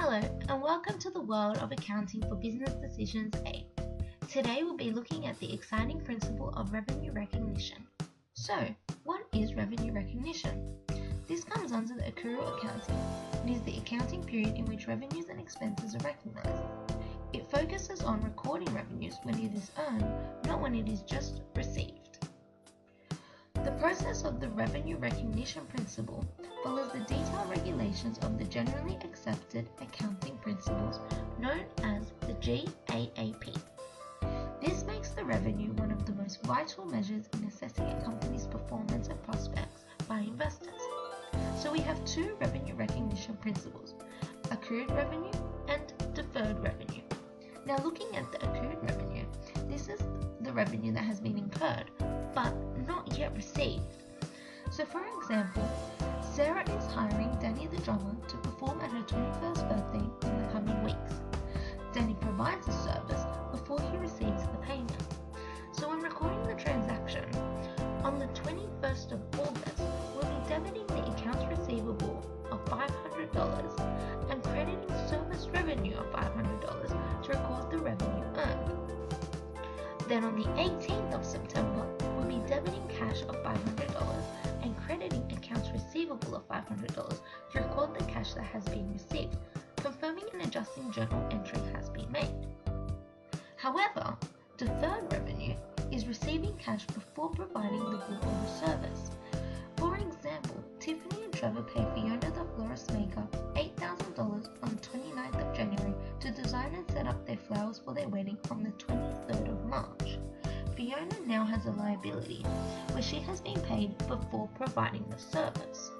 Hello and welcome to the world of accounting for business decisions 8. Today we'll be looking at the exciting principle of revenue recognition. So, what is revenue recognition? This comes under the accrual accounting. It is the accounting period in which revenues and expenses are recognized. It focuses on recording revenues when it is earned, not when it is just received. The process of the revenue recognition principle follows the detailed regulations of the generally accepted accounting principles known as the GAAP. This makes the revenue one of the most vital measures in assessing a company's performance and prospects by investors. So we have two revenue recognition principles, accrued revenue and deferred revenue. Now looking at the accrued revenue, this is the revenue that has been incurred but not yet received. So for example, Sarah is hiring Danny the drummer to perform at her 21st birthday in the coming weeks. Danny provides the service before he receives the payment. So when recording the transaction, on the 21st of August, we'll be debiting the accounts receivable of $500 and crediting service revenue of $500 to record the revenue earned. Then on the 18th of September, we'll be debiting cash of $500 and crediting accounts receivable of $500 to record the cash that has been received, confirming an adjusting journal entry has been made. However, deferred revenue is receiving cash before providing the good or the service. For example, Tiffany and Trevor pay Fiona the florist maker $8,000 on the 29th of January to design and set up their flowers for their wedding on the 23rd of March. Fiona now has a liability where she has been paid before providing the service.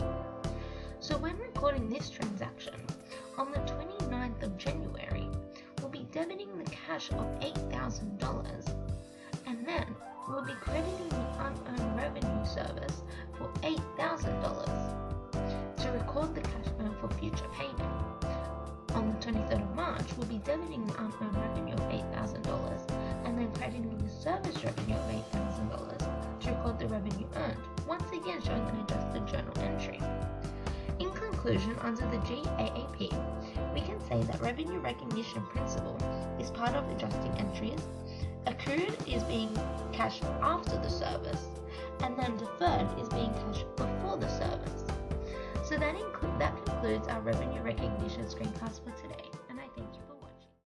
So when recording this transaction, on the 29th of January, we'll be debiting the cash of $8,000 and then we'll be crediting the unearned revenue service for $8,000 to record the cash earned for future payment. On the 23rd of March, we'll be debiting the unearned revenue of $8,000 and then crediting the service revenue of $8,000 to record the revenue earned, once again showing an adjusted journal entry. In conclusion, under the GAAP, we can say that revenue recognition principle is part of adjusting entries, accrued is being cashed after the service, and then deferred is being cashed before the service. So that concludes our revenue recognition screencast for today.